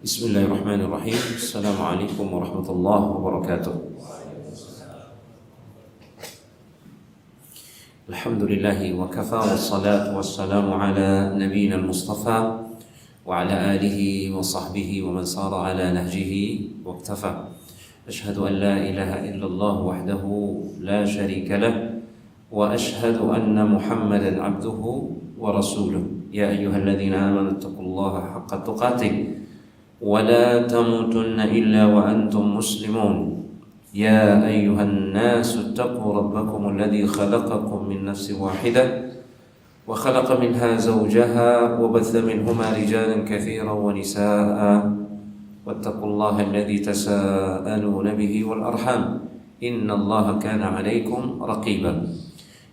Bismillahirrahmanirrahim. Assalamualaikum warahmatullahi wabarakatuh. Alhamdulillahi wa kafa wassalatu wassalamu ala nabiyyina al-mustafa wa ala alihi wa sahbihi wa man sara ala nahjihi wa iktafa. Ashhadu an la ilaha illallah wahdahu la sharika lah wa ashhadu anna Muhammadan abduhu wa rasuluh. Ya ayyuhalladzina amanu taqullaha haqqa tuqatih ولا تموتن إلا وأنتم مسلمون يا أيها الناس اتقوا ربكم الذي خلقكم من نفس واحدة وخلق منها زوجها وبث منهما رجالا كثيرا ونساء واتقوا الله الذي تساءلون به والأرحام إن الله كان عليكم رقيبا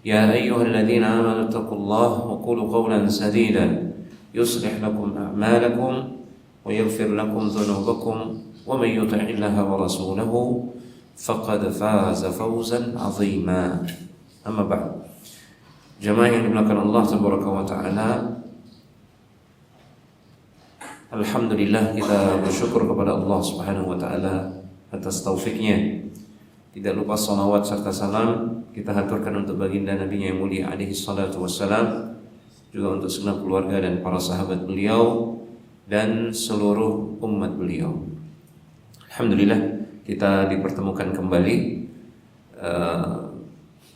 يا أيها الذين آمنوا اتقوا الله وقولوا قولا سديدا يصلح لكم أعمالكم ويغفر لكم ذنوبكم ومن يطع الله ورسوله فقد فاز فوزا عظيما. أما بعد, jemaah yang dimuliakan Allah Tabaraka wa Ta'ala, alhamdulillah kita bersyukur kepada Allah Subhanahu wa Ta'ala atas taufiknya. Tidak lupa salawat serta salam kita haturkan untuk baginda Nabi-Nya yang mulia alaihi salatu wassalam, juga untuk segenap keluarga dan para sahabat beliau dan seluruh umat beliau. Alhamdulillah kita dipertemukan kembali.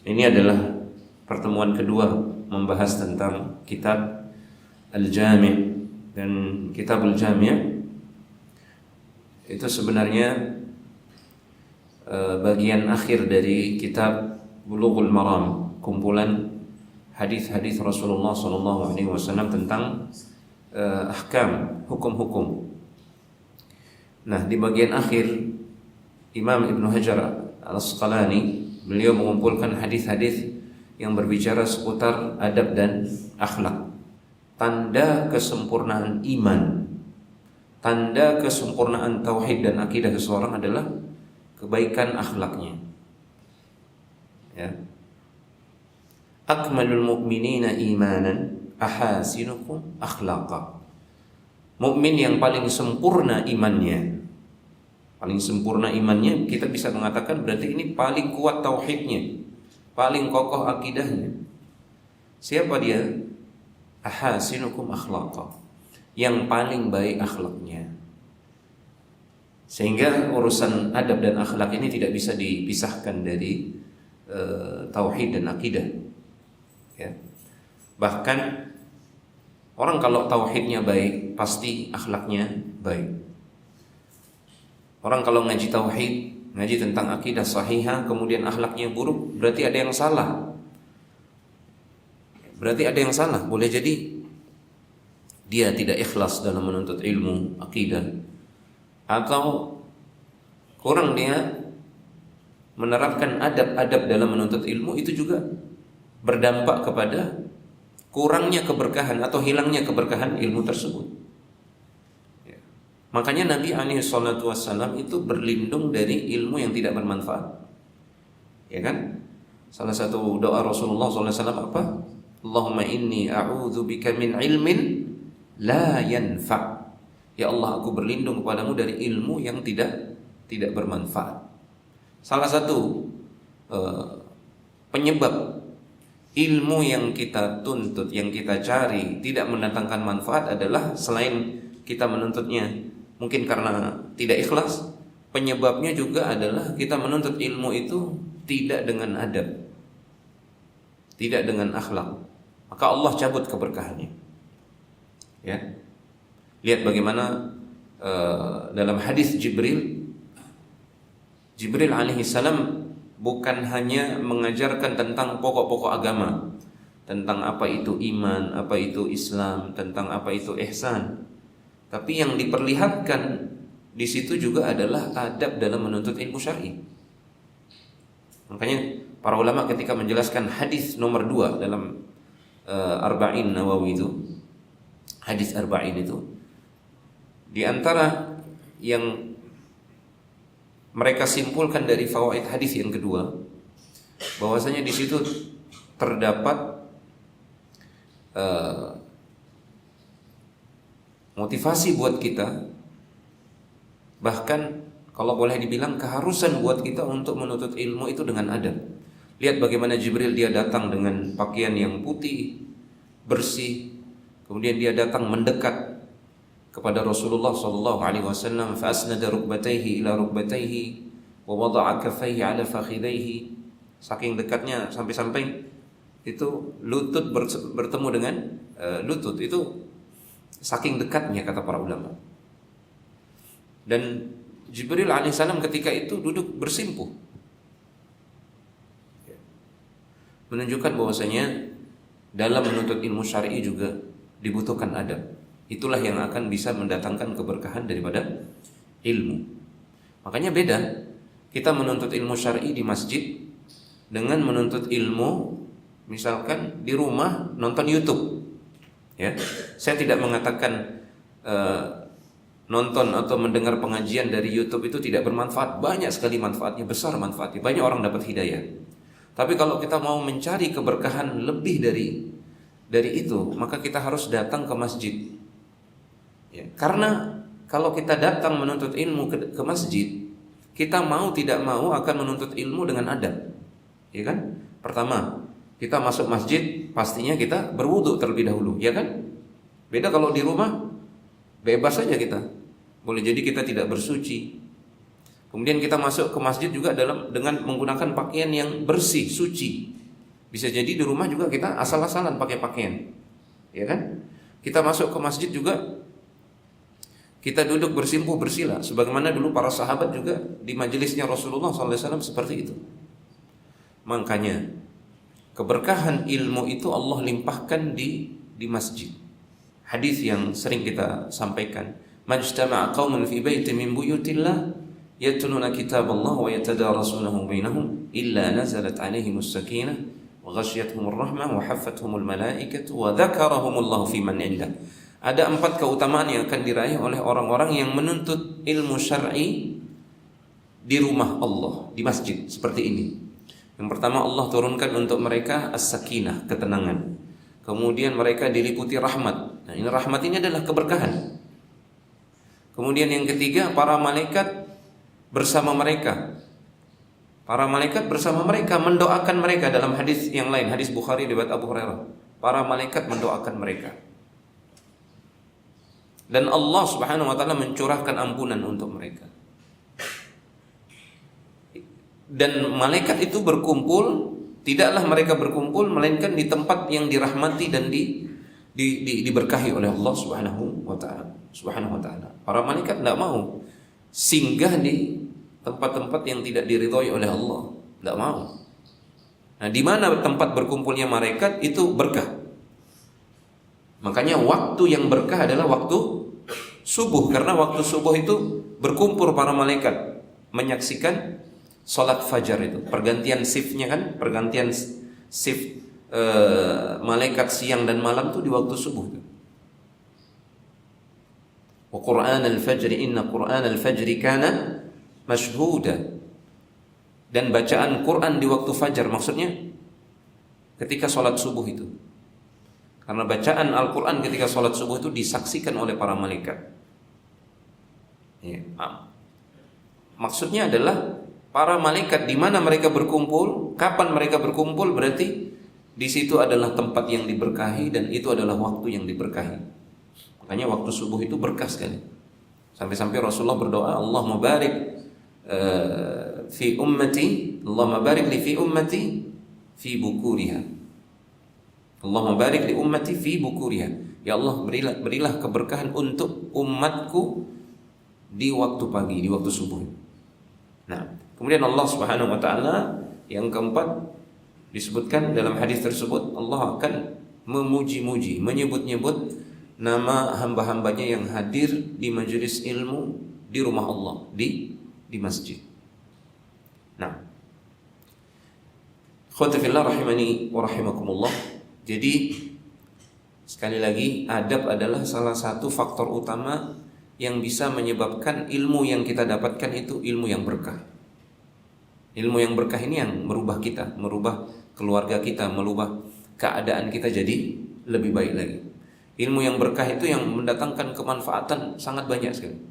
Ini adalah pertemuan kedua membahas tentang kitab Al-Jami'. Dan kitab Al-Jami' itu sebenarnya bagian akhir dari kitab Bulughul Maram, kumpulan hadis-hadis Rasulullah SAW tentang ahkam, hukum-hukum. Nah, di bagian akhir Imam Ibnu Hajar Al-Asqalani beliau mengumpulkan hadis-hadis yang berbicara seputar adab dan akhlak. Tanda kesempurnaan iman, tanda kesempurnaan tauhid dan akidah seseorang adalah kebaikan akhlaknya. Ya. Akmalul mu'minina imanan ahasinukum akhlaqa. Mukmin yang paling sempurna imannya, kita bisa mengatakan berarti ini paling kuat tauhidnya, paling kokoh akidahnya. Siapa dia? Ahasinukum akhlaqa, yang paling baik akhlaknya. Sehingga urusan adab dan akhlak ini tidak bisa dipisahkan dari tauhid dan akidah. Ya. Bahkan orang kalau tauhidnya baik, pasti akhlaknya baik. Orang kalau ngaji tauhid, ngaji tentang akidah sahihah, kemudian akhlaknya buruk, berarti ada yang salah. Boleh jadi dia tidak ikhlas dalam menuntut ilmu akidah, atau kurang dia menerapkan adab-adab dalam menuntut ilmu. Itu juga berdampak kepada kurangnya keberkahan atau hilangnya keberkahan ilmu tersebut. Ya. Makanya Nabi SAW itu berlindung dari ilmu yang tidak bermanfaat. Ya kan? Salah satu doa Rasulullah SAW apa? Allahumma inni a'udzubika min ilmin la yanfa'. Ya Allah, aku berlindung kepadamu dari ilmu yang tidak bermanfaat. Salah satu penyebab ilmu yang kita tuntut, yang kita cari tidak mendatangkan manfaat adalah selain kita menuntutnya mungkin karena tidak ikhlas, penyebabnya juga adalah kita menuntut ilmu itu tidak dengan adab, tidak dengan akhlak. Maka Allah cabut keberkahannya. Ya. Lihat bagaimana dalam hadis Jibril alaihi salam bukan hanya mengajarkan tentang pokok-pokok agama, tentang apa itu iman, apa itu Islam, tentang apa itu ihsan, tapi yang diperlihatkan di situ juga adalah adab dalam menuntut ilmu syar'i. Makanya para ulama ketika menjelaskan hadis nomor 2 dalam Arba'in Nawawi itu, hadis Arba'in itu, di antara yang mereka simpulkan dari fawaid hadis yang kedua, bahwasanya di situ terdapat motivasi buat kita Bahkan kalau boleh dibilang keharusan buat kita untuk menuntut ilmu itu dengan adab. Lihat bagaimana Jibril, dia datang dengan pakaian yang putih, bersih. Kemudian dia datang mendekat kepada Rasulullah sallallahu alaihi wasallam, fa asnada rukbatayhi ila rukbatayhi wa wada'a kaffayhi ala fakhidayhi. Saking dekatnya sampai-sampai itu lutut bertemu dengan lutut, itu saking dekatnya kata para ulama. Dan Jibril alaihissalam ketika itu duduk bersimpuh, menunjukkan bahwasanya dalam menuntut ilmu syar'i juga dibutuhkan adab. Itulah yang akan bisa mendatangkan keberkahan daripada ilmu. Makanya beda kita menuntut ilmu syar'i di masjid dengan menuntut ilmu misalkan di rumah nonton YouTube. Ya, saya tidak mengatakan nonton atau mendengar pengajian dari YouTube itu tidak bermanfaat. Banyak sekali manfaatnya, besar manfaatnya. Banyak orang dapat hidayah. Tapi kalau kita mau mencari keberkahan lebih dari itu, maka kita harus datang ke masjid. Ya, karena kalau kita datang menuntut ilmu ke masjid, kita mau tidak mau akan menuntut ilmu dengan adab. Ya kan? Pertama, kita masuk masjid pastinya kita berwudu terlebih dahulu, ya kan? Beda kalau di rumah, bebas saja kita. Boleh jadi kita tidak bersuci. Kemudian kita masuk ke masjid juga dengan menggunakan pakaian yang bersih, suci. Bisa jadi di rumah juga kita asal-asalan pakai pakaian, ya kan? Kita masuk ke masjid juga kita duduk bersimpuh bersila, sebagaimana dulu para sahabat juga di majelisnya Rasulullah SAW seperti itu. Makanya keberkahan ilmu itu Allah limpahkan di masjid. Hadis yang sering kita sampaikan, majtama'a qaumun fi baitin min buyutillah yatluna kitaballah wa yatadarasunahu bainahum illa nazalat 'alaihimus sakinah wa ghasyiyatuhumur rahmah wa haffathumul malaikatu wa dzakarahumullahu fi man 'indah. Ada 4 keutamaan yang akan diraih oleh orang-orang yang menuntut ilmu syar'i di rumah Allah, di masjid seperti ini. Yang pertama, Allah turunkan untuk mereka as-sakinah, ketenangan. Kemudian mereka diliputi rahmat. Nah, ini rahmat ini adalah keberkahan. Kemudian yang ketiga, para malaikat bersama mereka. Para malaikat bersama mereka mendoakan mereka dalam hadis yang lain, hadis Bukhari riwayat Abu Hurairah. Para malaikat mendoakan mereka. Dan Allah Subhanahu wa taala mencurahkan ampunan untuk mereka. Dan malaikat itu berkumpul, tidaklah mereka berkumpul melainkan di tempat yang dirahmati dan diberkahi oleh Allah Subhanahu wa taala. Para malaikat tidak mau singgah di tempat-tempat yang tidak diridhoi oleh Allah, tidak mau. Nah, di mana tempat berkumpulnya malaikat itu berkah. Makanya waktu yang berkah adalah waktu subuh, karena waktu subuh itu berkumpul para malaikat menyaksikan salat fajar itu. Pergantian shiftnya kan, pergantian shift malaikat siang dan malam itu di waktu subuh itu. Wa Qur'an al-fajri inna Qur'an al-fajri kana mashhuda. Dan bacaan Quran di waktu fajar maksudnya ketika salat subuh itu. Karena bacaan Al-Quran ketika sholat subuh itu disaksikan oleh para malaikat. Ya. Maksudnya adalah para malaikat di mana mereka berkumpul, kapan mereka berkumpul, berarti di situ adalah tempat yang diberkahi dan itu adalah waktu yang diberkahi. Makanya waktu subuh itu berkah sekali. Sampai-sampai Rasulullah berdoa, Allahumma barik fi ummati, Allahumma barik li fi ummati fi bukuriha. Allahumma barik li ummati fi bukuriha. Ya Allah, berilah keberkahan untuk umatku di waktu pagi, di waktu subuh. Nah, kemudian Allah Subhanahu wa taala yang keempat disebutkan dalam hadis tersebut, Allah akan memuji-muji, menyebut-nyebut nama hamba-hambanya yang hadir di majelis ilmu di rumah Allah, di masjid. Nah, khawati fillah rahimani wa rahimakumullah. Jadi sekali lagi, adab adalah salah satu faktor utama yang bisa menyebabkan ilmu yang kita dapatkan itu ilmu yang berkah. Ilmu yang berkah ini yang merubah kita, merubah keluarga kita, merubah keadaan kita jadi lebih baik lagi. Ilmu yang berkah itu yang mendatangkan kemanfaatan sangat banyak sekali.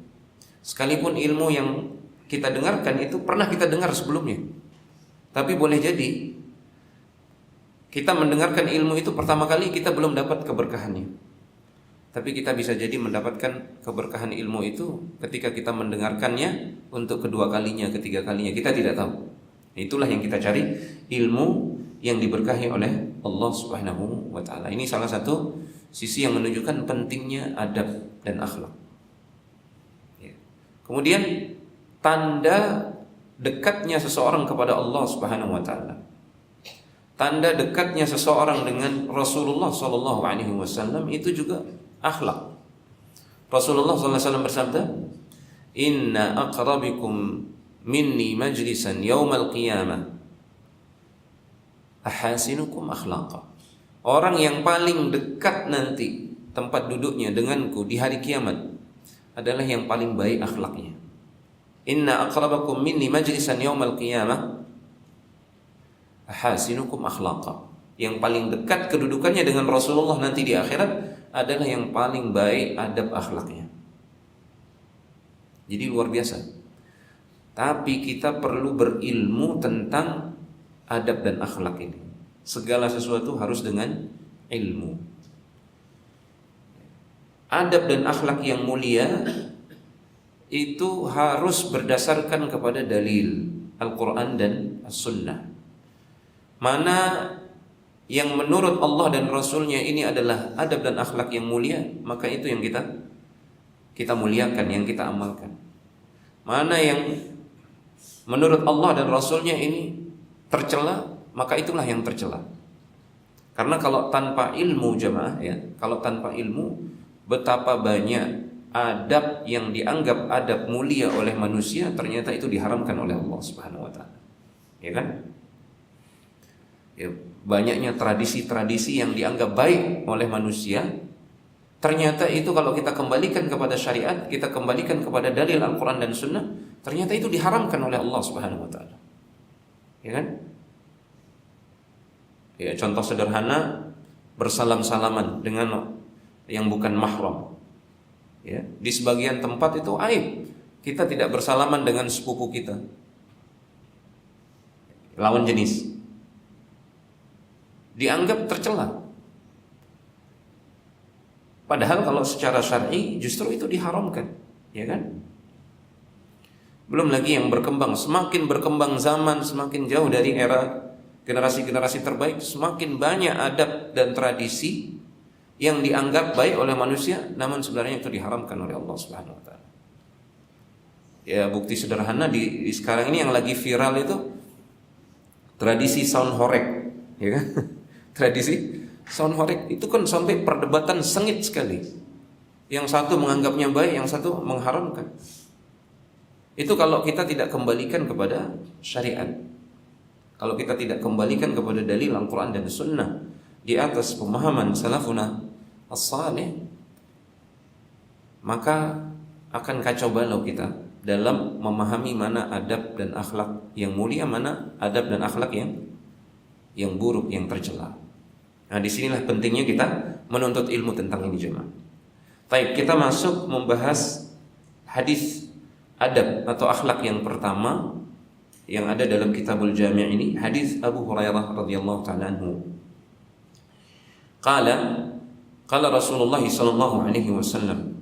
Sekalipun ilmu yang kita dengarkan itu pernah kita dengar sebelumnya, tapi boleh jadi kita mendengarkan ilmu itu pertama kali kita belum dapat keberkahannya, tapi kita bisa jadi mendapatkan keberkahan ilmu itu ketika kita mendengarkannya untuk kedua kalinya, ketiga kalinya, kita tidak tahu. Itulah yang kita cari, ilmu yang diberkahi oleh Allah Subhanahu wa taala. Ini salah satu sisi yang menunjukkan pentingnya adab dan akhlak. Kemudian tanda dekatnya seseorang kepada Allah Subhanahu wa taala. Tanda dekatnya seseorang dengan Rasulullah sallallahu alaihi wasallam itu juga akhlak. Rasulullah sallallahu alaihi wasallam bersabda, "Inna aqrabikum minni majlisan yaumal qiyamah ahasinukum akhlaqa." Orang yang paling dekat nanti tempat duduknya denganku di hari kiamat adalah yang paling baik akhlaknya. Inna aqrabakum minni majlisan yaumal qiyamah ahasinukum akhlaqa. Yang paling dekat kedudukannya dengan Rasulullah nanti di akhirat adalah yang paling baik adab akhlaknya. Jadi luar biasa. Tapi kita perlu berilmu tentang adab dan akhlak ini. Segala sesuatu harus dengan ilmu. Adab dan akhlak yang mulia itu harus berdasarkan kepada dalil Al-Quran dan As-Sunnah. Mana yang menurut Allah dan Rasulnya ini adalah adab dan akhlak yang mulia, maka itu yang kita muliakan, yang kita amalkan. Mana yang menurut Allah dan Rasulnya ini tercela, maka itulah yang tercela. Karena kalau tanpa ilmu jemaah ya, kalau tanpa ilmu, betapa banyak adab yang dianggap adab mulia oleh manusia ternyata itu diharamkan oleh Allah Subhanahu wa taala. Ya kan? Ya, banyaknya tradisi-tradisi yang dianggap baik oleh manusia, ternyata itu kalau kita kembalikan kepada syariat, kita kembalikan kepada dalil Al-Quran dan Sunnah, ternyata itu diharamkan oleh Allah Subhanahu wa taala. Ya kan? Ya, contoh sederhana, bersalam-salaman dengan yang bukan mahram. Ya, di sebagian tempat itu aib. Kita tidak bersalaman dengan sepupu kita, lawan jenis. Dianggap tercela. Padahal kalau secara syar'i justru itu diharamkan, ya kan? Belum lagi yang berkembang, semakin berkembang zaman, semakin jauh dari era generasi-generasi terbaik, semakin banyak adab dan tradisi yang dianggap baik oleh manusia, namun sebenarnya itu diharamkan oleh Allah Subhanahu wa taala. Ya, bukti sederhana di sekarang ini yang lagi viral itu tradisi sound horeg, ya kan? Tradisi sound horeg itu kan sampai perdebatan sengit sekali. Yang satu menganggapnya baik, yang satu mengharamkan. Itu kalau kita tidak kembalikan kepada syariat. Kalau kita tidak kembalikan kepada dalil Al-Quran dan Sunnah di atas pemahaman salafuna as-salih, maka akan kacau balau kita dalam memahami mana adab dan akhlak yang mulia, mana adab dan akhlak yang buruk, yang tercela. Nah, disinilah pentingnya kita menuntut ilmu tentang ini jemaah. Baik, kita masuk membahas hadis adab atau akhlak yang pertama yang ada dalam Kitabul Jami' ini, hadis Abu Hurairah radhiyallahu ta'ala anhu. Qala Rasulullah sallallahu alaihi wasallam,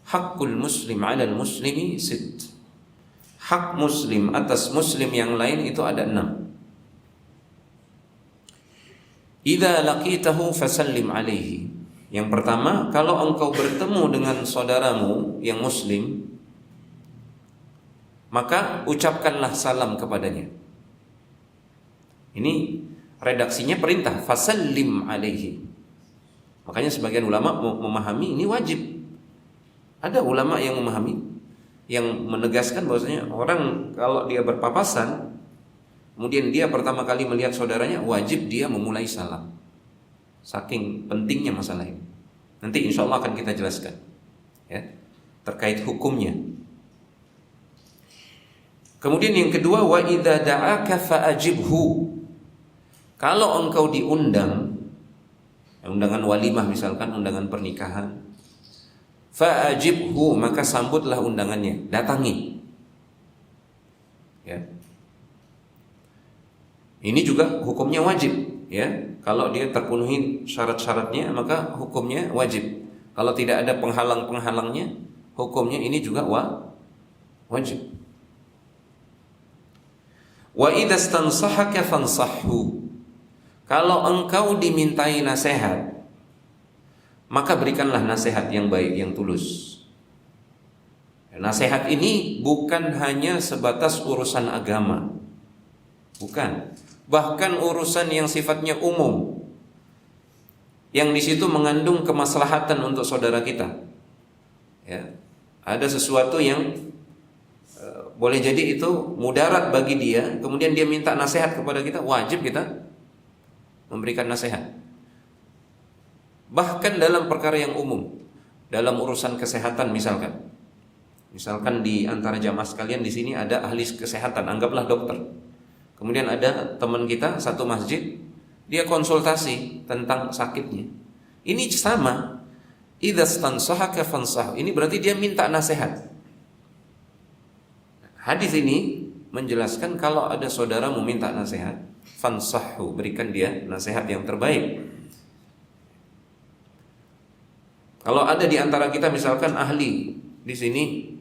haqqul muslim 'alal muslimi sitt. Hak muslim atas muslim yang lain itu ada 6. Idza laqitahu fasallim alaihi. Yang pertama, kalau engkau bertemu dengan saudaramu yang muslim, maka ucapkanlah salam kepadanya. Ini redaksinya perintah, fasallim alaihi. Makanya sebagian ulama memahami ini wajib. Ada ulama yang memahami, yang menegaskan bahwasanya orang kalau dia berpapasan, kemudian dia pertama kali melihat saudaranya, wajib dia memulai salam. Saking pentingnya masalah ini. Nanti insya Allah akan kita jelaskan, ya, terkait hukumnya. Kemudian yang kedua, wa idza da'aka fa'ajibhu. Kalau engkau diundang, undangan walimah misalkan, undangan pernikahan, fa'ajibhu, maka sambutlah undangannya, datangi. Ya. Ini juga hukumnya wajib, ya. Kalau dia terpenuhi syarat-syaratnya, maka hukumnya wajib. Kalau tidak ada penghalang-penghalangnya, hukumnya ini juga wajib. Wa idza stansahaka fansahhu. Kalau engkau dimintai nasihat, maka berikanlah nasihat yang baik, yang tulus. Nasihat ini bukan hanya sebatas urusan agama. Bukan. Bahkan urusan yang sifatnya umum, yang di situ mengandung kemaslahatan untuk saudara kita. Ya. Ada sesuatu yang boleh jadi itu mudarat bagi dia, kemudian dia minta nasihat kepada kita, wajib kita memberikan nasihat. Bahkan dalam perkara yang umum, dalam urusan kesehatan misalkan di antara jamaah sekalian di sini ada ahli kesehatan, anggaplah dokter. Kemudian ada teman kita satu masjid, dia konsultasi tentang sakitnya. Ini sama. Idza stansahaka fansah. Ini berarti dia minta nasihat. Hadis ini menjelaskan kalau ada saudara meminta nasihat, fansahhu, berikan dia nasihat yang terbaik. Kalau ada di antara kita misalkan ahli di sini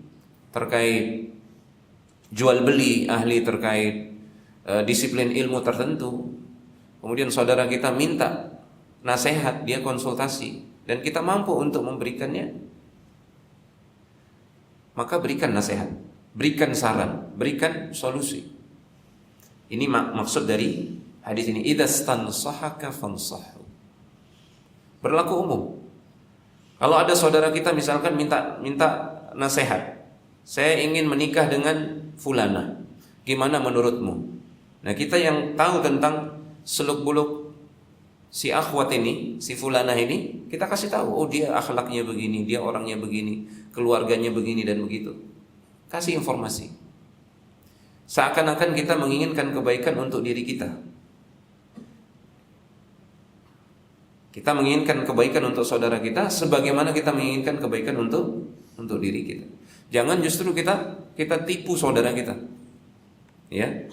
terkait jual beli, ahli terkait disiplin ilmu tertentu, kemudian saudara kita minta nasihat, dia konsultasi, dan kita mampu untuk memberikannya, maka berikan nasihat, berikan saran, berikan solusi. Ini maksud dari hadis ini. Idza stansahaka fansahhu. Berlaku umum. Kalau ada saudara kita misalkan minta nasihat, saya ingin menikah dengan fulana, gimana menurutmu? Nah, kita yang tahu tentang seluk-beluk si akhwat ini, si fulanah ini, kita kasih tahu, oh dia akhlaknya begini, dia orangnya begini, keluarganya begini dan begitu. Kasih informasi. Seakan-akan kita menginginkan kebaikan untuk diri kita. Kita menginginkan kebaikan untuk saudara kita sebagaimana kita menginginkan kebaikan untuk diri kita. Jangan justru kita tipu saudara kita. Ya.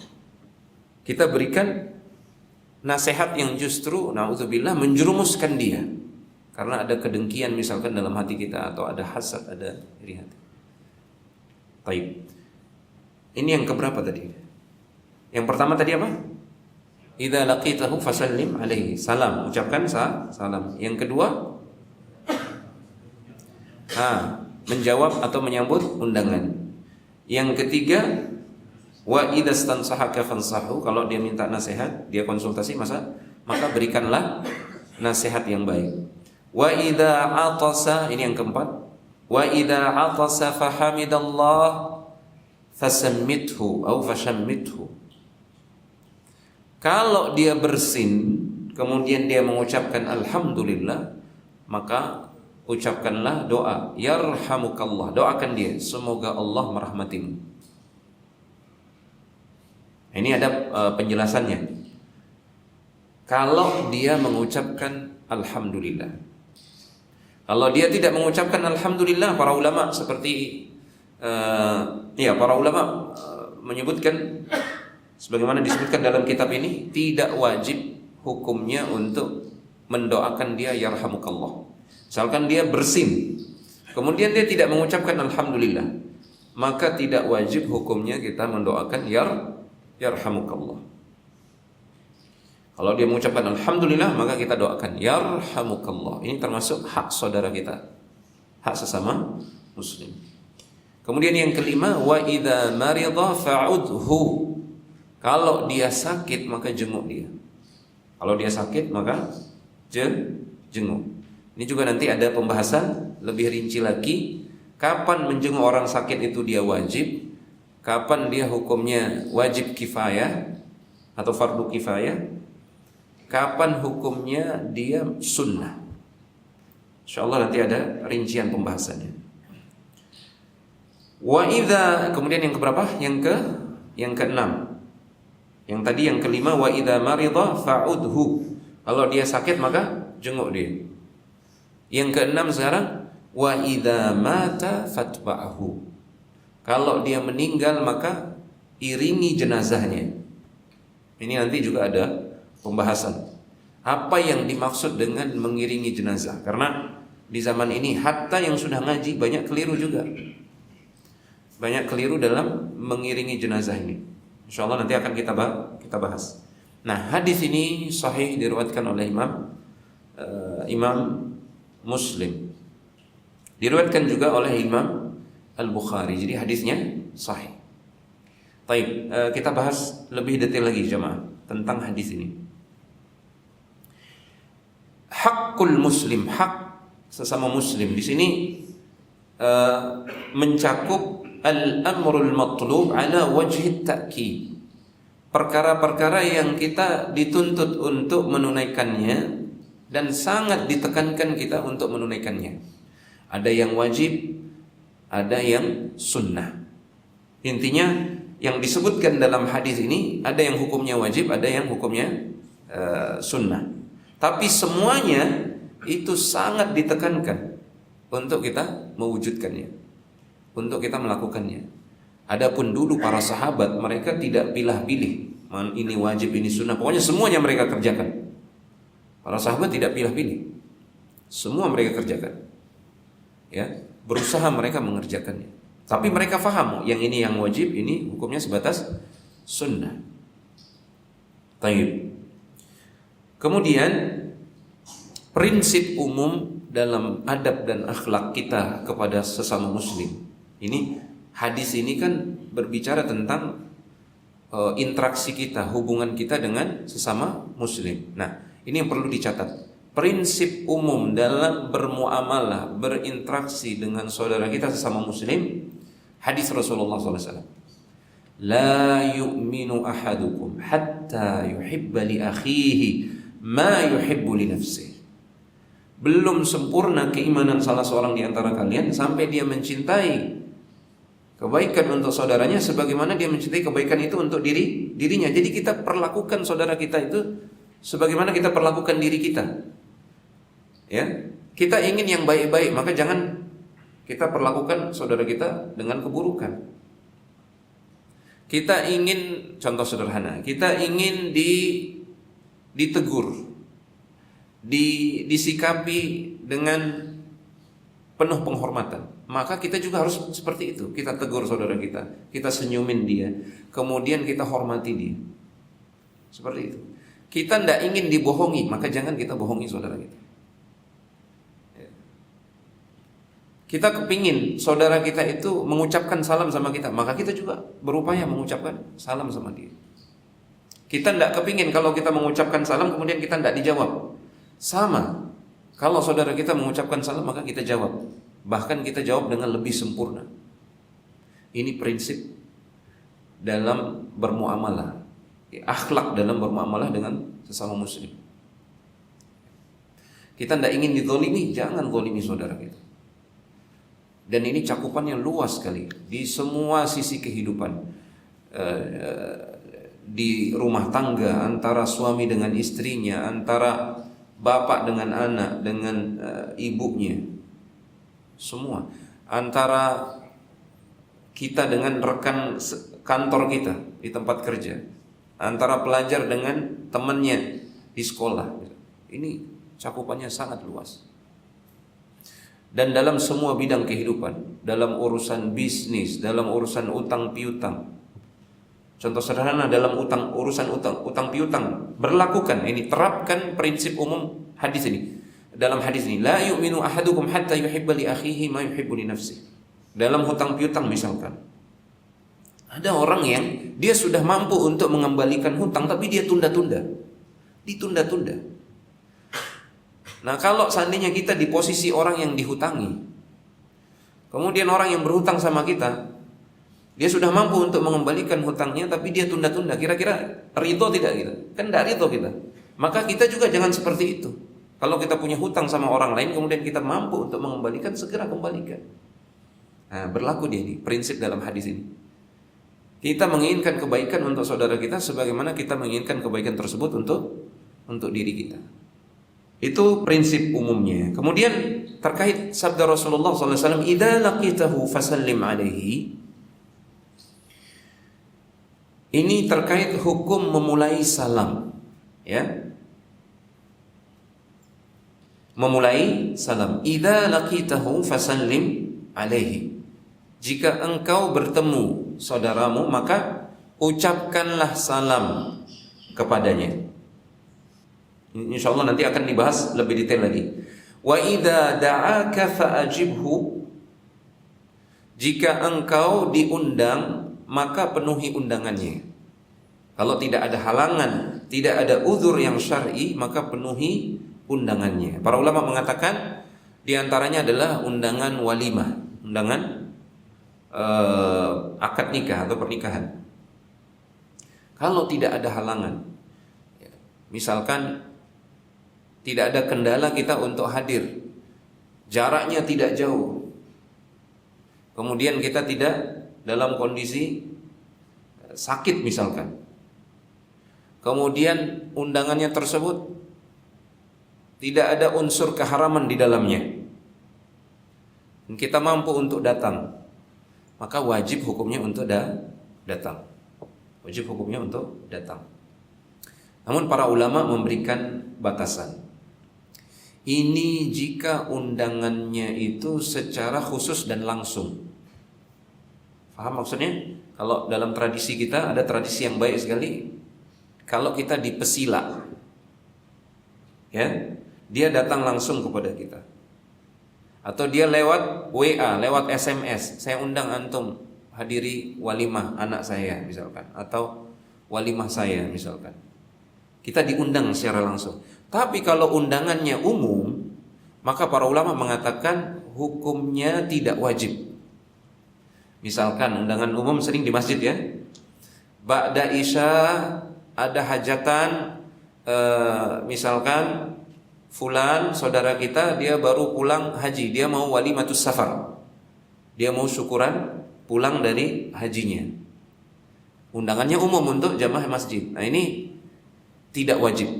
Kita berikan nasihat yang justru na'udzubillah menjerumuskan dia. Karena ada kedengkian misalkan dalam hati kita, atau ada hasad, ada iri hati. Baik. Ini yang keberapa tadi? Yang pertama tadi apa? Idza laqitahu fasallim alaihi. Salam, ucapkan salam. Yang kedua, menjawab atau menyambut undangan. Yang ketiga, wa idza stansahaka fansahu. Kalau dia minta nasihat, dia konsultasi, maka berikanlah nasihat yang baik. Wa idza atasa, ini yang keempat. Wa idza atasa fahamidallah fasammithu atau fashammithu. Kalau dia bersin kemudian dia mengucapkan alhamdulillah, maka ucapkanlah doa yarhamukallah, doakan dia semoga Allah merahmatimu. Ini ada penjelasannya. Kalau dia mengucapkan alhamdulillah, kalau dia tidak mengucapkan alhamdulillah, para ulama seperti para ulama menyebutkan sebagaimana disebutkan dalam kitab ini, tidak wajib hukumnya untuk mendoakan dia yarhamukallah. Misalkan dia bersin, kemudian dia tidak mengucapkan alhamdulillah, maka tidak wajib hukumnya kita mendoakan yarhamukallah. Kalau dia mengucapkan alhamdulillah, maka kita doakan yarhamukallah. Ini termasuk hak saudara kita, hak sesama muslim. Kemudian yang kelima, wa idza marida fa'udhu. Kalau dia sakit, maka jenguk dia. Kalau dia sakit, maka jenguk. Ini juga nanti ada pembahasan lebih rinci lagi. Kapan menjenguk orang sakit itu dia wajib, kapan dia hukumnya wajib kifayah atau fardu kifayah, kapan hukumnya dia sunnah. InsyaAllah nanti ada rincian pembahasannya. Wa idza, kemudian yang keberapa? Yang keenam. Yang tadi yang kelima, wa idza marida fa'udhu. Kalau dia sakit maka jenguk dia. Yang keenam sekarang, wa idza mata fatba'hu. Kalau dia meninggal maka iringi jenazahnya. Ini nanti juga ada pembahasan. Apa yang dimaksud dengan mengiringi jenazah? Karena di zaman ini hatta yang sudah ngaji banyak keliru juga. Banyak keliru dalam mengiringi jenazah ini. Insyaallah nanti akan kita bahas. Nah, hadis ini sahih diriwayatkan oleh Imam Muslim. Diriwayatkan juga oleh Imam Al-Bukhari. Jadi hadisnya sahih. Baik, kita bahas lebih detail lagi jemaah tentang hadis ini. Hakul muslim, hak sesama muslim di sini mencakup al-amrul matlub ala wajhi ta'kid. Perkara-perkara yang kita dituntut untuk menunaikannya dan sangat ditekankan kita untuk menunaikannya. Ada yang wajib, ada yang sunnah. Intinya yang disebutkan dalam hadis ini ada yang hukumnya wajib, ada yang hukumnya sunnah. Tapi semuanya itu sangat ditekankan untuk kita mewujudkannya, untuk kita melakukannya. Adapun dulu para sahabat mereka tidak pilih-pilih, ini wajib, ini sunnah. Pokoknya semuanya mereka kerjakan. Para sahabat tidak pilih-pilih, semua mereka kerjakan. Ya, berusaha mereka mengerjakannya. Tapi mereka faham yang ini yang wajib, ini hukumnya sebatas sunnah. Taib. Kemudian prinsip umum dalam adab dan akhlak kita kepada sesama muslim. Ini hadis ini kan berbicara tentang interaksi kita, hubungan kita dengan sesama muslim. Nah, ini yang perlu dicatat. Prinsip umum dalam bermuamalah, berinteraksi dengan saudara kita sesama muslim, hadis Rasulullah SAW. La yu'minu ahadukum hatta yuhibba li akhihi ma yuhibbu li nafsihi. Belum sempurna keimanan salah seorang di antara kalian sampai dia mencintai kebaikan untuk saudaranya sebagaimana dia mencintai kebaikan itu untuk dirinya. Jadi kita perlakukan saudara kita itu sebagaimana kita perlakukan diri kita. Ya, kita ingin yang baik-baik, maka jangan kita perlakukan saudara kita dengan keburukan. Kita ingin, contoh sederhana, kita ingin ditegur, disikapi dengan penuh penghormatan, maka kita juga harus seperti itu. Kita tegur saudara kita senyumin dia, kemudian kita hormati dia. Seperti itu. Kita tidak ingin dibohongi, maka jangan kita bohongi saudara kita. Kita kepingin saudara kita itu mengucapkan salam sama kita, maka kita juga berupaya mengucapkan salam sama dia. Kita tidak kepingin kalau kita mengucapkan salam kemudian kita tidak dijawab. Sama, kalau saudara kita mengucapkan salam maka kita jawab. Bahkan kita jawab dengan lebih sempurna. Ini prinsip dalam bermuamalah, akhlak dalam bermuamalah dengan sesama muslim. Kita tidak ingin dizalimi, jangan zalimi saudara kita. Dan ini cakupannya luas sekali di semua sisi kehidupan, di rumah tangga, antara suami dengan istrinya, antara bapak dengan anak, dengan ibunya, semua, antara kita dengan rekan kantor kita di tempat kerja, antara pelajar dengan temannya di sekolah. Ini cakupannya sangat luas. Dan dalam semua bidang kehidupan, dalam urusan bisnis, dalam urusan utang piutang. Contoh sederhana dalam urusan utang piutang, berlakukan ini, terapkan prinsip umum hadis ini. Dalam hadis ini, la yu'minu ahadukum hatta yuhibba li akhihi ma yuhibbu li nafsihi. Dalam hutang piutang misalkan, ada orang yang dia sudah mampu untuk mengembalikan hutang tapi dia ditunda-tunda. Nah, kalau seandainya kita di posisi orang yang dihutangi, kemudian orang yang berhutang sama kita, dia sudah mampu untuk mengembalikan hutangnya, tapi dia tunda-tunda, kira-kira ridho tidak kita? Kan tidak ridho kita. Maka kita juga jangan seperti itu. Kalau kita punya hutang sama orang lain, kemudian kita mampu untuk mengembalikan, segera kembalikan. Nah, berlaku dia ini, prinsip dalam hadis ini. Kita menginginkan kebaikan untuk saudara kita, sebagaimana kita menginginkan kebaikan tersebut untuk diri kita. Itu prinsip umumnya. Kemudian terkait sabda Rasulullah SAW, "Idza laqitahu fasallim alaihi." Ini terkait hukum memulai salam, ya. Memulai salam. Idza laqitahu fasallim alaihi. Jika engkau bertemu saudaramu, maka ucapkanlah salam kepadanya. Insyaallah nanti akan dibahas lebih detail lagi. Wa idza da'aka fa'ajibhu. Jika engkau diundang, maka penuhi undangannya. Kalau tidak ada halangan, tidak ada uzur yang syar'i, maka penuhi undangannya. Para ulama mengatakan di antaranya adalah undangan walimah, undangan akad nikah atau pernikahan. Kalau tidak ada halangan, misalkan tidak ada kendala kita untuk hadir, jaraknya tidak jauh, kemudian kita tidak dalam kondisi sakit misalkan, kemudian undangannya tersebut tidak ada unsur keharaman di dalamnya, dan kita mampu untuk datang, maka wajib hukumnya untuk datang. Wajib hukumnya untuk datang. Namun para ulama memberikan batasan. Ini jika undangannya itu secara khusus dan langsung. Paham maksudnya? Kalau dalam tradisi kita ada tradisi yang baik sekali. Kalau kita di pesila, ya, dia datang langsung kepada kita. Atau dia lewat WA, lewat SMS, saya undang antum hadiri walimah anak saya misalkan, atau walimah saya misalkan. Kita diundang secara langsung. Tapi kalau undangannya umum, maka para ulama mengatakan hukumnya tidak wajib. Misalkan undangan umum sering di masjid, ya. Ba'da Isya ada hajatan, misalkan fulan saudara kita dia baru pulang haji, dia mau walimatus safar, dia mau syukuran pulang dari hajinya. Undangannya umum untuk jamaah masjid. Nah ini tidak wajib.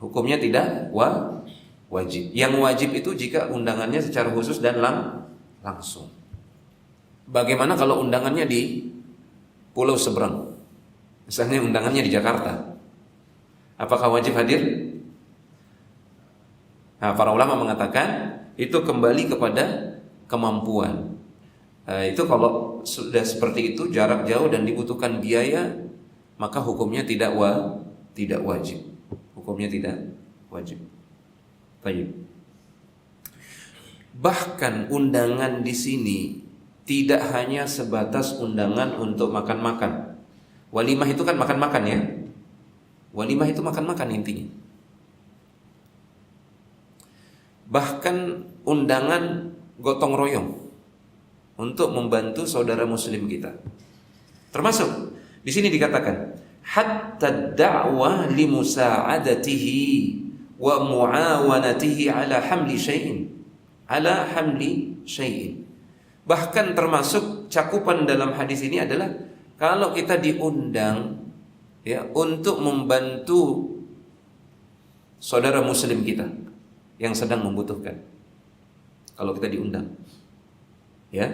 Hukumnya tidak wajib. Yang wajib itu jika undangannya secara khusus dan langsung. Bagaimana kalau undangannya di pulau seberang? Misalnya undangannya di Jakarta. Apakah wajib hadir? Nah, para ulama mengatakan itu kembali kepada kemampuan. Itu kalau sudah seperti itu, jarak jauh dan dibutuhkan biaya, maka hukumnya tidak wajib. Hukumnya tidak wajib. Baik. Bahkan undangan di sini tidak hanya sebatas undangan untuk makan-makan. Walimah itu kan makan-makan, ya. Walimah itu makan-makan intinya. Bahkan undangan gotong royong untuk membantu saudara muslim kita. Termasuk di sini dikatakan hatta da'wa li musa'adatihi wa mu'awanatihi ala hamli syai'in. Bahkan termasuk cakupan dalam hadis ini adalah kalau kita diundang, ya, untuk membantu saudara muslim kita yang sedang membutuhkan. Kalau kita diundang, ya,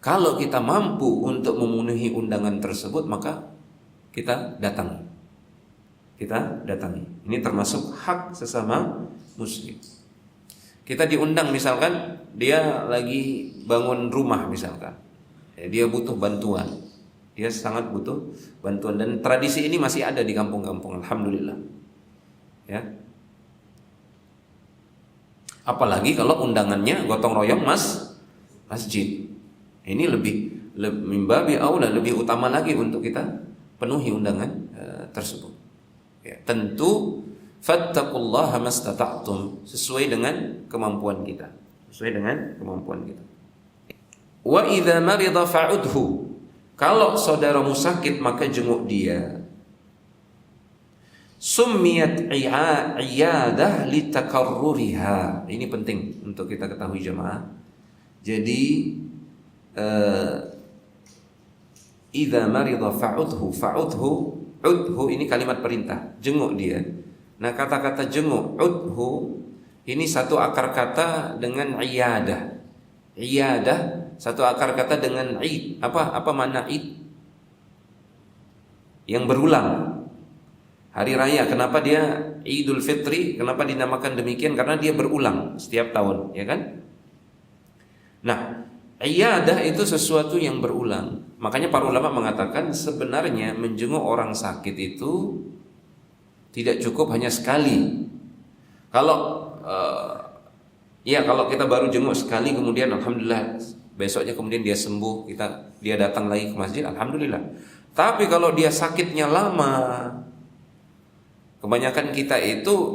kalau kita mampu untuk memenuhi undangan tersebut, maka kita datangi. Ini termasuk hak sesama muslim. Kita diundang, misalkan dia lagi bangun rumah misalkan, ya, dia butuh bantuan, dia sangat butuh bantuan, dan tradisi ini masih ada di kampung-kampung, alhamdulillah, ya. Apalagi kalau undangannya gotong royong masjid. Ini lebih mimbabi aula, lebih utama lagi untuk kita penuhi undangan tersebut. Ya, tentu fattaqullaha mastata'tum, sesuai dengan kemampuan kita. Wa idza marida fa'udhu. Kalau saudaramu sakit maka jenguk dia. Summiyat iyadah litakarruriha. Ini penting untuk kita ketahui jemaah. Jadi idza marida fa'udhu. Udhu ini kalimat perintah, jenguk dia. Nah, kata-kata jenguk, udhu, ini satu akar kata dengan iyadah. Iyadah satu akar kata dengan id. Apa makna id? Yang berulang. Hari raya, kenapa dia Idul Fitri? Kenapa dinamakan demikian? Karena dia berulang setiap tahun, ya kan? Nah, iyadah itu sesuatu yang berulang. Makanya para ulama mengatakan sebenarnya menjenguk orang sakit itu tidak cukup hanya sekali. Kalau kalau kita baru jenguk sekali, kemudian alhamdulillah besoknya kemudian dia sembuh, dia datang lagi ke masjid, alhamdulillah. Tapi kalau dia sakitnya lama, kebanyakan kita itu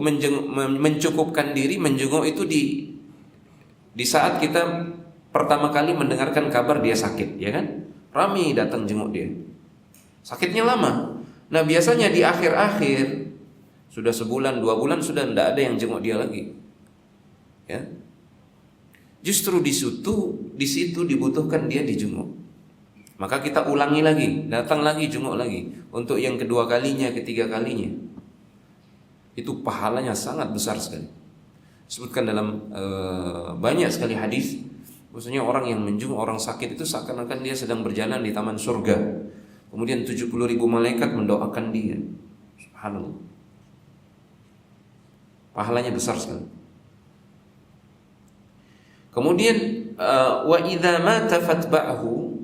mencukupkan diri menjenguk itu di saat kita pertama kali mendengarkan kabar dia sakit, ya kan? Rame datang jenguk dia. Sakitnya lama. Nah, biasanya di akhir-akhir sudah sebulan, 2 bulan sudah tidak ada yang jenguk dia lagi. Ya. Justru di situ dibutuhkan dia dijenguk. Maka kita ulangi lagi, datang lagi, jenguk lagi untuk yang kedua kalinya, ketiga kalinya. Itu pahalanya sangat besar sekali. Disebutkan dalam banyak sekali hadis, maksudnya orang yang menjenguk orang sakit itu seakan-akan dia sedang berjalan di taman surga. Kemudian 70.000 malaikat mendoakan dia. Subhanallah. Pahalanya besar sekali. Kemudian wa idza mata fatba'hu,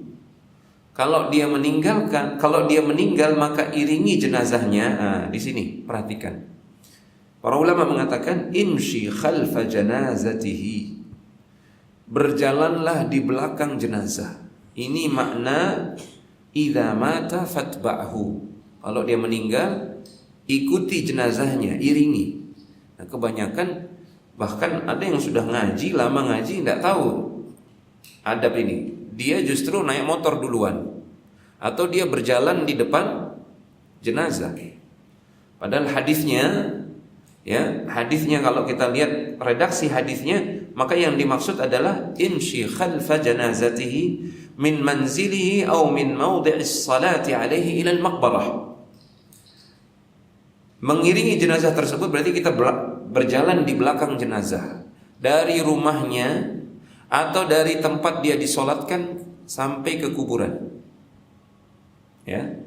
kalau dia meninggal maka iringi jenazahnya. Di sini perhatikan. Para ulama mengatakan imshi khalfa janazatihi, berjalanlah di belakang jenazah. Ini makna idza mata fatba'hu. Kalau dia meninggal, ikuti jenazahnya, iringi. Nah, kebanyakan bahkan ada yang sudah ngaji, lama ngaji tidak tahu adab ini. Dia justru naik motor duluan atau dia berjalan di depan jenazah. Padahal hadisnya kalau kita lihat redaksi hadisnya, maka yang dimaksud adalah imshi khalfa janazatihi min manzilihi aw min mawdi'is salati alaihi ila al-maqbarah. Mengiringi jenazah tersebut berarti kita berjalan di belakang jenazah, dari rumahnya atau dari tempat dia disolatkan sampai ke kuburan. Ya.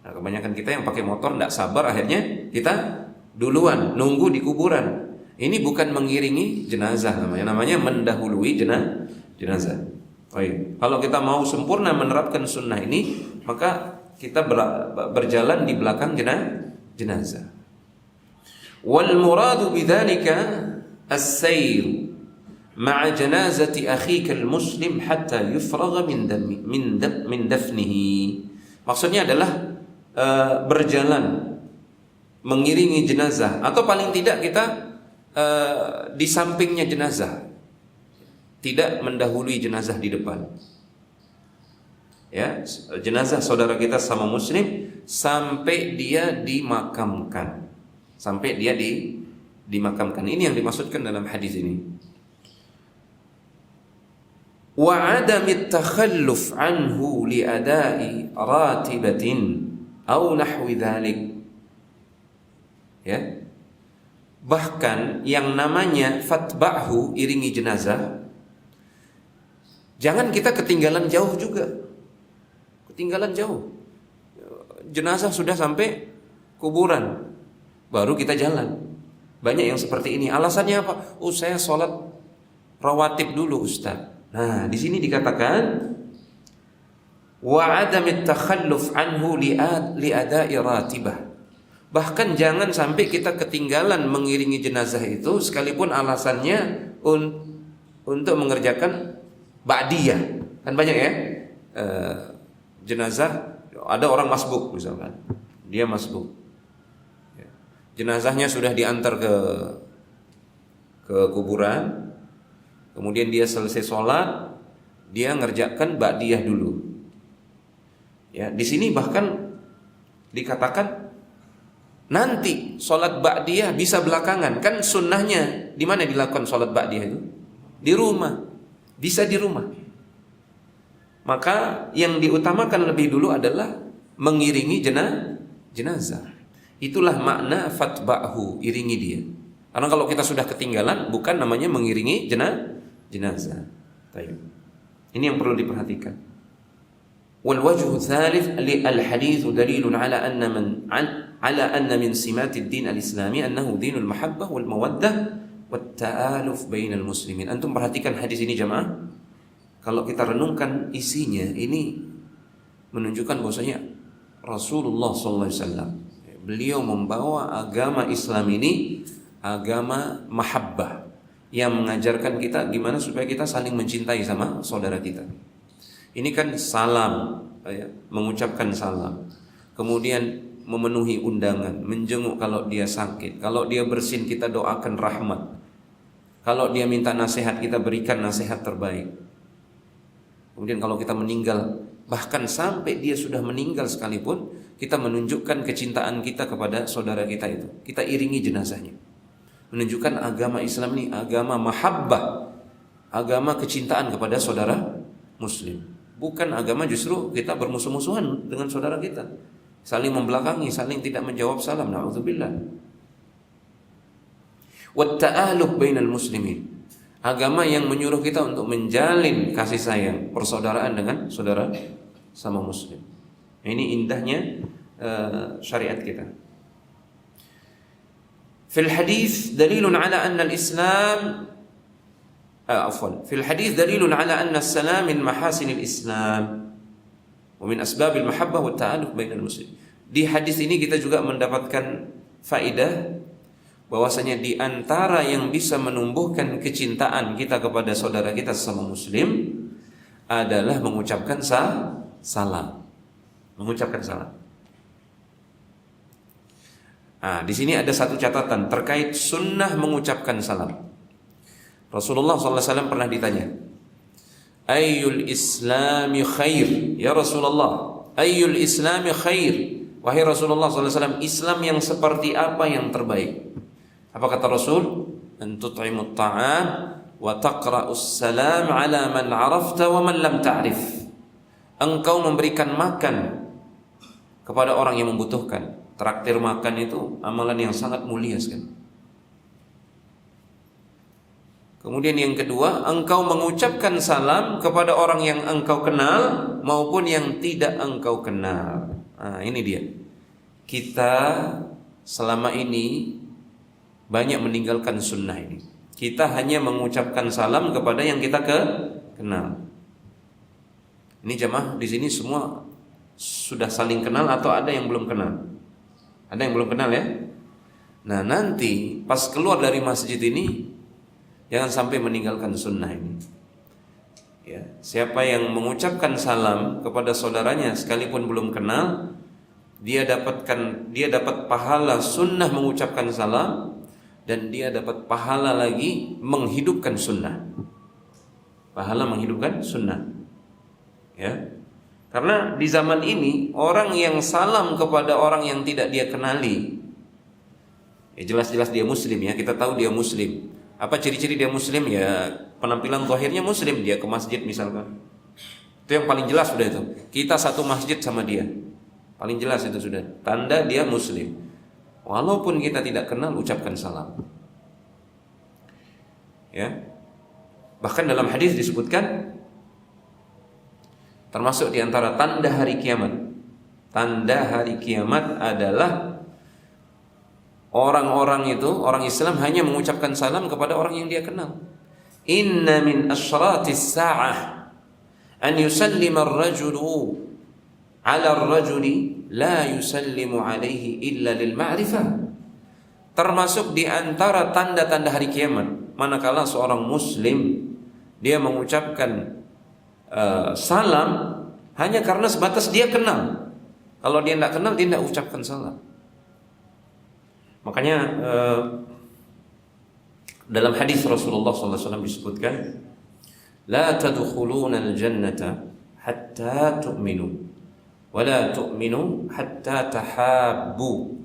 Nah, kebanyakan kita yang pakai motor tidak sabar, akhirnya kita duluan nunggu di kuburan. Ini bukan mengiringi jenazah, namanya mendahului jenazah. Kalau kita mau sempurna menerapkan sunnah ini, maka kita berjalan di belakang jenazah. Wal muradu bidzalika as-sayr ma'a janazati akhika al-muslim hatta yufragha min dafnihi. Maksudnya adalah berjalan mengiringi jenazah, atau paling tidak kita di sampingnya jenazah, tidak mendahului jenazah di depan. Ya, jenazah saudara kita sama muslim sampai dia dimakamkan. Dimakamkan. Ini yang dimaksudkan dalam hadis ini. Wa adamit takhalluf anhu li ada'i ratibatin aw nahwi dzalik. Ya. Bahkan yang namanya fatba'hu, iringi jenazah, jangan kita ketinggalan jauh juga. Ketinggalan jauh. Jenazah sudah sampai kuburan, baru kita jalan. Banyak yang seperti ini. Alasannya apa? Saya sholat rawatib dulu, Ustaz. Nah, di sini dikatakan wa adamit takhalluf anhu li ada'i ratibah. Bahkan jangan sampai kita ketinggalan mengiringi jenazah itu, sekalipun alasannya untuk mengerjakan ba'diyah. Kan banyak ya, jenazah, ada orang masbuk misalkan, dia masbuk, jenazahnya sudah diantar ke kuburan, kemudian dia selesai sholat, dia ngerjakan ba'diyah dulu. Ya, di sini bahkan dikatakan nanti sholat ba'diyah bisa belakangan. Kan sunnahnya di mana dilakukan sholat ba'diyah itu? Di rumah, bisa di rumah. Maka yang diutamakan lebih dulu adalah mengiringi jenazah. Itulah makna fatba'hu, iringi dia. Karena kalau kita sudah ketinggalan, bukan namanya mengiringi jenazah. Baik. Ini yang perlu diperhatikan. Wal wajhu tsalits li al-hadits dalilun ala anna min simat ad-din al-islami annahu dinul mahabbah wal mawaddah wat ta'aluf bainal muslimin. Antum perhatikan hadis ini jemaah. Kalau kita renungkan isinya, ini menunjukkan bahwasanya Rasulullah SAW, beliau membawa agama Islam ini agama mahabbah, yang mengajarkan kita gimana supaya kita saling mencintai sama saudara kita. Ini kan salam, mengucapkan salam, kemudian memenuhi undangan, menjenguk kalau dia sakit, kalau dia bersin kita doakan rahmat, kalau dia minta nasihat kita berikan nasihat terbaik. Kemudian kalau kita meninggal, bahkan sampai dia sudah meninggal sekalipun, kita menunjukkan kecintaan kita kepada saudara kita itu. Kita iringi jenazahnya. Menunjukkan agama Islam ini agama mahabbah, agama kecintaan kepada saudara muslim. Bukan agama justru kita bermusuh-musuhan dengan saudara kita, saling membelakangi, saling tidak menjawab salam. Na'udzubillah. Wat ta'aluf bainal muslimin, agama yang menyuruh kita untuk menjalin kasih sayang, persaudaraan dengan saudara sama muslim. Ini indahnya syariat kita. Fil hadis dalilun ala anna al-Islam fil hadis dalilun ala anna as-salam min mahasinil Islam wa min asbabil mahabbah wat ta'aluf bainal muslim. Di hadis ini kita juga mendapatkan faedah bahwasanya di antara yang bisa menumbuhkan kecintaan kita kepada saudara kita sesama muslim adalah mengucapkan salam. Mengucapkan salam. Nah, di sini ada satu catatan terkait sunnah mengucapkan salam. Rasulullah SAW pernah ditanya, Ayyul islami khair? Ya Rasulullah, Ayyul islami khair? Wahai Rasulullah SAW, Islam yang seperti apa yang terbaik? Apa kata Rasul? An tut'imut ta'am wa taqra'us salam ala man 'arafta wa man lam ta'rif. Engkau memberikan makan kepada orang yang membutuhkan. Traktir makan itu amalan yang sangat mulia sekali. Kemudian yang kedua, engkau mengucapkan salam kepada orang yang engkau kenal maupun yang tidak engkau kenal. Nah, ini dia. Kita selama ini banyak meninggalkan sunnah ini. Kita hanya mengucapkan salam kepada yang kita kenal. Ini jemaah di sini semua sudah saling kenal atau ada yang belum kenal? Ada yang belum kenal ya? Nah, nanti pas keluar dari masjid ini jangan sampai meninggalkan sunnah ini. Ya, siapa yang mengucapkan salam kepada saudaranya sekalipun belum kenal, dia dapat pahala sunnah mengucapkan salam, dan dia dapat pahala lagi menghidupkan sunnah. Pahala menghidupkan sunnah. Ya. Karena di zaman ini orang yang salam kepada orang yang tidak dia kenali, ya jelas-jelas dia muslim ya, kita tahu dia muslim. Apa ciri-ciri dia muslim? Ya penampilan zahirnya muslim, dia ke masjid misalkan. Itu yang paling jelas sudah itu. Kita satu masjid sama dia. Paling jelas itu sudah. Tanda dia muslim. Walaupun kita tidak kenal, ucapkan salam. Ya. Bahkan dalam hadis disebutkan termasuk di antara tanda hari kiamat. Tanda hari kiamat adalah orang-orang itu, orang Islam hanya mengucapkan salam kepada orang yang dia kenal. Inna min asyratis sa'ah an yusallima ar-rajulu 'ala ar-rajuli la yusallimu 'alaihi illa lil ma'rifah. Termasuk di antara tanda-tanda hari kiamat, manakala seorang muslim dia mengucapkan salam hanya karena sebatas dia kenal. Kalau dia tidak kenal, dia tidak ucapkan salam. Makanya dalam hadis Rasulullah SAW disebutkan, la tadkhuluna al-jannata hatta tu'minu wa la tu'minu hatta tahabbu.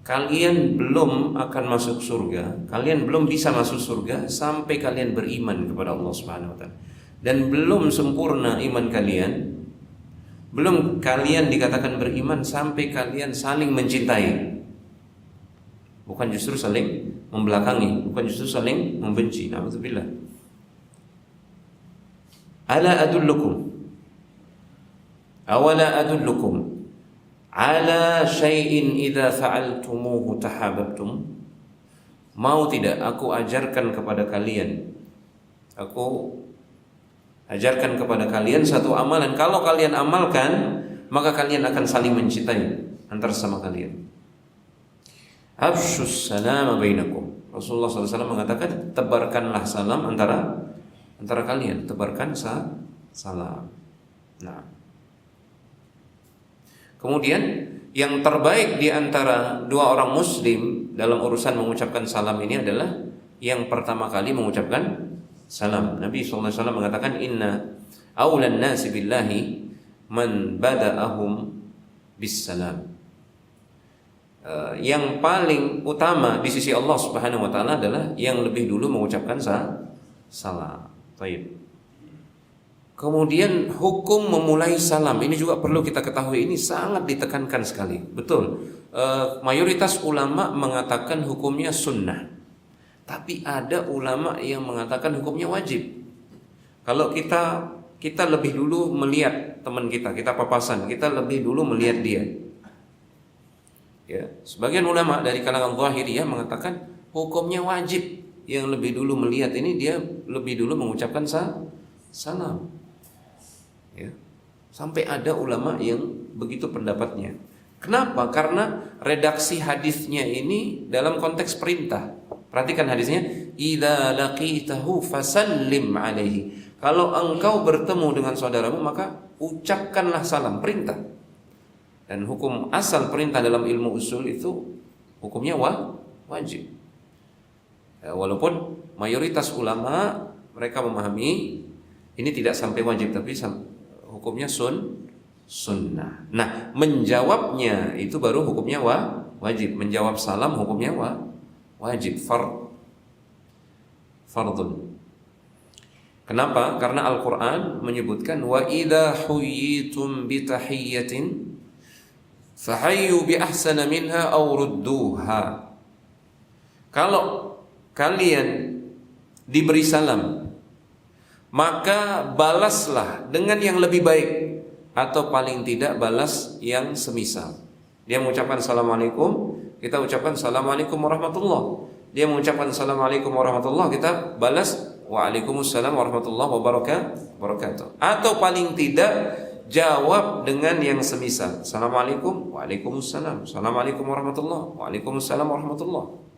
Kalian belum akan masuk surga, kalian belum bisa masuk surga sampai kalian beriman kepada Allah Subhanahu wa taala. Dan belum sempurna iman kalian Belum kalian dikatakan beriman sampai kalian saling mencintai. Bukan justru saling membelakangi, bukan justru saling membenci. Na'udzubillah. Ala adullukum ala syai'in idza fa'altumuhu tahabbtum. Mau tidak aku ajarkan kepada kalian, aku ajarkan kepada kalian satu amalan, kalau kalian amalkan maka kalian akan saling mencintai antara sama kalian. Afshus salama bainakum. Rasulullah SAW mengatakan, tebarkanlah salam antara kalian, tebarkan salam. Nah, kemudian yang terbaik di antara dua orang muslim dalam urusan mengucapkan salam ini adalah yang pertama kali mengucapkan salam. Nabi SAW mengatakan, inna awlan nasi billahi man bada'ahum bis salam. Yang paling utama di sisi Allah Subhanahu wa taala adalah yang lebih dulu mengucapkan salam. Baik. Kemudian hukum memulai salam ini juga perlu kita ketahui, ini sangat ditekankan sekali. Betul, mayoritas ulama mengatakan hukumnya sunnah, tapi ada ulama yang mengatakan hukumnya wajib. Kalau kita lebih dulu melihat teman kita papasan, kita lebih dulu melihat dia. Ya, sebagian ulama dari kalangan Zahiriyah mengatakan hukumnya wajib. Yang lebih dulu melihat ini dia lebih dulu mengucapkan salam. Ya. Sampai ada ulama yang begitu pendapatnya. Kenapa? Karena redaksi hadisnya ini dalam konteks perintah. Perhatikan hadisnya, idza laqitahu fasallim alaihi. Kalau engkau bertemu dengan saudaramu maka ucapkanlah salam, perintah. Dan hukum asal perintah dalam ilmu usul itu hukumnya wajib. Ya, walaupun mayoritas ulama mereka memahami ini tidak sampai wajib, tapi hukumnya sunnah. Nah, menjawabnya itu baru hukumnya wajib. Menjawab salam hukumnya wajib, fardun. Kenapa? Karena Al-Quran menyebutkan wa idza huyyitum bi tahiyyatin fahayyu bi ahsana minha aw rudduha. Kalau kalian diberi salam, maka balaslah dengan yang lebih baik, atau paling tidak balas yang semisal. Dia mengucapkan assalamualaikum, kita ucapkan assalamualaikum warahmatullah. Dia mengucapkan assalamualaikum warahmatullah, kita balas waalaikumsalam warahmatullahi wabarakatuh. Atau paling tidak jawab dengan yang semisal. Assalamualaikum, waalaikumsalam. Assalamualaikum warahmatullah, waalaikumsalam warahmatullah.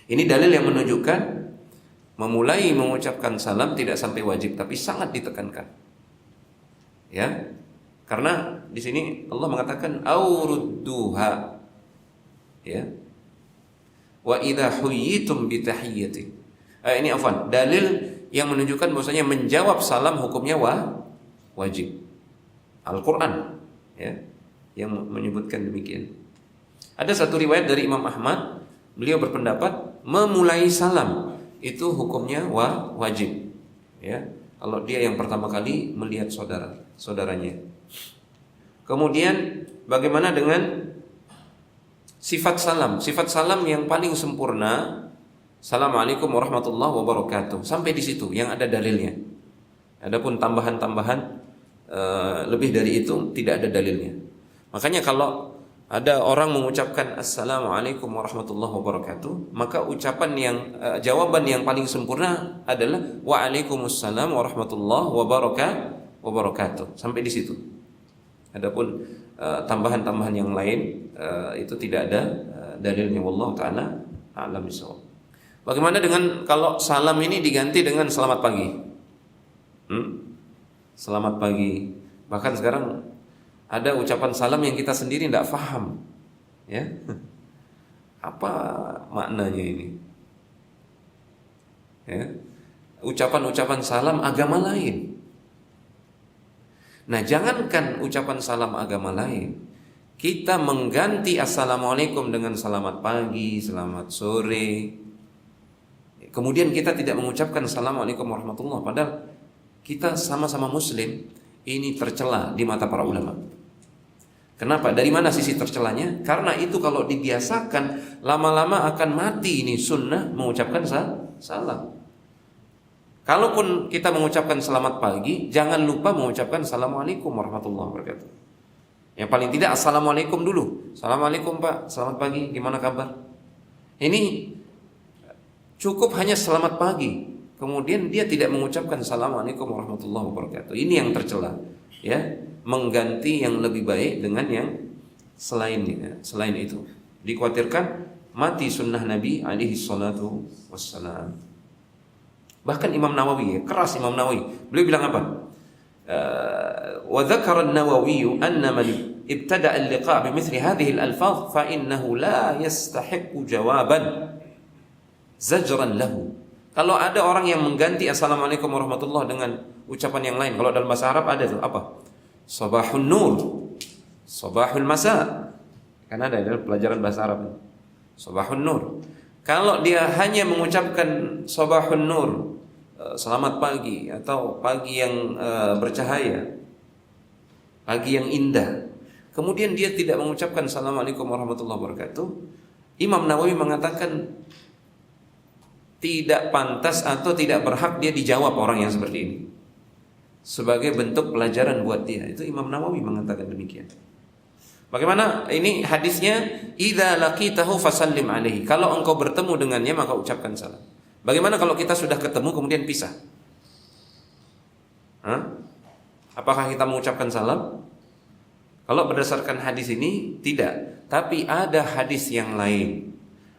Ini dalil yang menunjukkan memulai mengucapkan salam tidak sampai wajib, tapi sangat ditekankan. Ya, karena di sini Allah mengatakan aurudduha. Ya, wa idza huyyitum bi tahiyyatin. Ini dalil yang menunjukkan bahwasanya menjawab salam hukumnya wajib. Al-Quran, ya, yang menyebutkan demikian. Ada satu riwayat dari Imam Ahmad, beliau berpendapat memulai salam itu hukumnya wajib. Ya, kalau dia yang pertama kali melihat saudaranya. Kemudian bagaimana dengan sifat salam? Sifat salam yang paling sempurna, assalamualaikum warahmatullahi wabarakatuh. Sampai di situ yang ada dalilnya. Adapun tambahan-tambahan lebih dari itu tidak ada dalilnya. Makanya kalau ada orang mengucapkan assalamualaikum warahmatullahi wabarakatuh, maka ucapan yang jawaban yang paling sempurna adalah waalaikumsalam warahmatullahi wabarakatuh. Sampai di situ. Adapun tambahan-tambahan yang lain itu tidak ada dalilnya, wallahu taala a'lam bishawab. Bagaimana dengan kalau salam ini diganti dengan selamat pagi? Selamat pagi. Bahkan sekarang ada ucapan salam yang kita sendiri tidak faham, ya. Apa maknanya ini? Ya. Ucapan-ucapan salam agama lain. Nah, jangankan ucapan salam agama lain, kita mengganti assalamualaikum dengan selamat pagi, selamat sore. Kemudian kita tidak mengucapkan assalamualaikum warahmatullahi wabarakatuh, padahal kita sama-sama muslim. ini tercela di mata para ulama. Kenapa? Dari mana sisi tercelanya? Karena itu kalau dibiasakan, lama-lama akan mati ini sunnah mengucapkan salam. Kalaupun kita mengucapkan selamat pagi, jangan lupa mengucapkan assalamualaikum warahmatullahi wabarakatuh. Yang paling tidak assalamualaikum dulu. Assalamualaikum Pak, selamat pagi, gimana kabar? Ini cukup hanya selamat pagi. Kemudian dia tidak mengucapkan assalamualaikum warahmatullahi wabarakatuh. Ini yang tercela, ya, mengganti yang lebih baik dengan yang selainnya. Selain itu, dikhawatirkan mati sunnah Nabi alaihi salatu wassalam. Bahkan Imam Nawawi, keras Imam Nawawi. Beliau bilang apa? Wa dzakara an-Nawawi anna man ibtada al-liqa' bimithli hadhihi al-alfaz fa innahu la yastahiqqu jawaban zajran lahu. Kalau ada orang yang mengganti assalamualaikum warahmatullahi dengan ucapan yang lain, kalau dalam bahasa Arab ada tuh apa? Sabahun nur, sabahul masa. Kan ada dalam pelajaran bahasa Arab. Sabahun nur. Kalau dia hanya mengucapkan sabahun nur, selamat pagi atau pagi yang bercahaya, pagi yang indah, kemudian dia tidak mengucapkan assalamualaikum warahmatullahi wabarakatuh, Imam Nawawi mengatakan tidak pantas atau tidak berhak dia dijawab orang yang seperti ini, sebagai bentuk pelajaran buat dia. Itu Imam Nawawi mengatakan demikian. Bagaimana ini hadisnya? Idza laqitahu fasallim alaihi. Kalau engkau bertemu dengannya maka ucapkan salam. Bagaimana kalau kita sudah ketemu kemudian pisah? Apakah kita mengucapkan salam? Kalau berdasarkan hadis ini tidak, tapi ada hadis yang lain.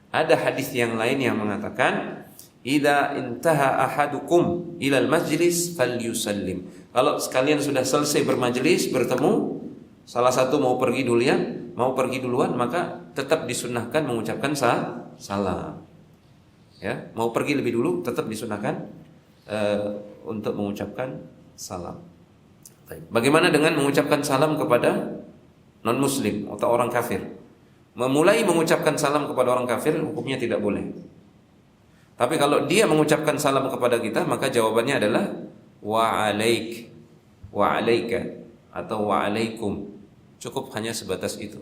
Ada hadis yang lain yang mengatakan idza intaha ahadukum ilal majlis falyusallim. Kalau sekalian sudah selesai bermajlis, bertemu, salah satu mau pergi duluan, maka tetap disunnahkan mengucapkan salam. Ya, mau pergi lebih dulu tetap disunnahkan untuk mengucapkan salam. Bagaimana dengan mengucapkan salam kepada non-muslim atau orang kafir? Memulai mengucapkan salam kepada orang kafir hukumnya tidak boleh. Tapi kalau dia mengucapkan salam kepada kita, maka jawabannya adalah wa alaik, wa alaika atau wa alaikum. Cukup hanya sebatas itu.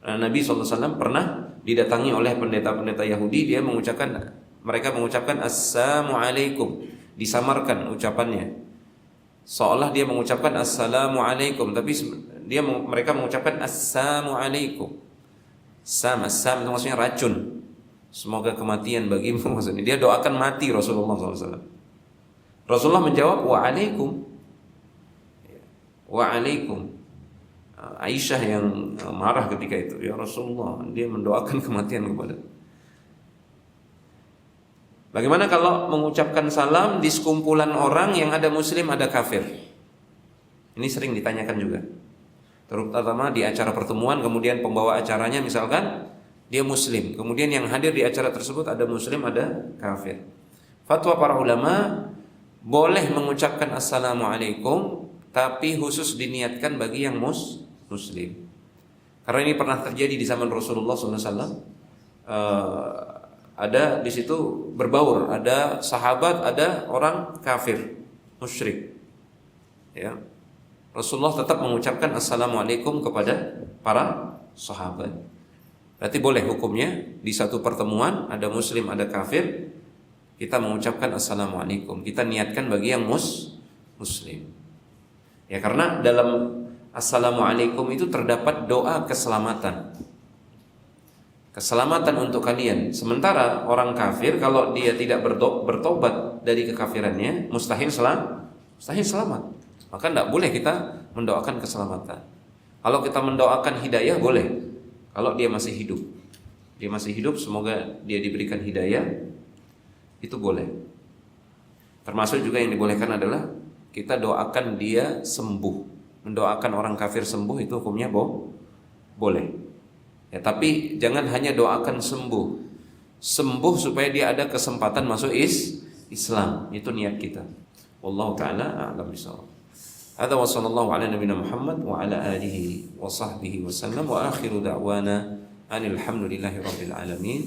Nabi SAW pernah didatangi oleh pendeta-pendeta Yahudi, mereka mengucapkan assalamualaikum, disamarkan ucapannya, seolah dia mengucapkan assalamualaikum, tapi mereka mengucapkan assalamualaikum. Assam itu maksudnya racun. Semoga kematian bagimu, maksudnya dia doakan mati Rasulullah SAW. Rasulullah menjawab wa'alaikum, wa'alaikum. Aisyah yang marah ketika itu, ya Rasulullah, dia mendoakan kematian kepada. Bagaimana kalau mengucapkan salam di sekumpulan orang yang ada muslim, ada kafir? Ini sering ditanyakan juga, terutama di acara pertemuan, kemudian pembawa acaranya misalkan dia muslim, kemudian yang hadir di acara tersebut ada muslim, ada kafir. Fatwa para ulama, boleh mengucapkan assalamualaikum, tapi khusus diniatkan bagi yang muslim. Karena ini pernah terjadi di zaman Rasulullah SAW. Ada di situ berbaur, ada sahabat, ada orang kafir, musyrik. Ya. Rasulullah tetap mengucapkan assalamualaikum kepada para sahabat. Berarti boleh hukumnya di satu pertemuan ada muslim, ada kafir, kita mengucapkan assalamualaikum. Kita niatkan bagi yang muslim. Ya, karena dalam assalamualaikum itu terdapat doa keselamatan. Keselamatan untuk kalian. Sementara orang kafir kalau dia tidak bertobat dari kekafirannya, mustahil selamat. Maka tidak boleh kita mendoakan keselamatan. Kalau kita mendoakan hidayah boleh. Kalau dia masih hidup, semoga dia diberikan hidayah, itu boleh. Termasuk juga yang dibolehkan adalah kita doakan dia sembuh. Mendoakan orang kafir sembuh itu hukumnya boleh. Ya, tapi jangan hanya doakan sembuh supaya dia ada kesempatan masuk Islam. Itu niat kita. Wallahu taala a'lam bishawab. Hadza wa sallallahu ala nabiyyina Muhammad wa ala alihi wa sahbihi wa sallam wa akhiru da'wana anil hamdulillahi rabbil alamin.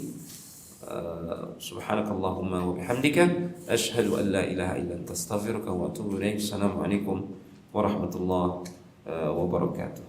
Subhanakallahumma wa bihamdika asyhadu an la ilaha illa anta astaghfiruka wa atubu ilaik. Assalamualaikum warahmatullahi wabarakatuh.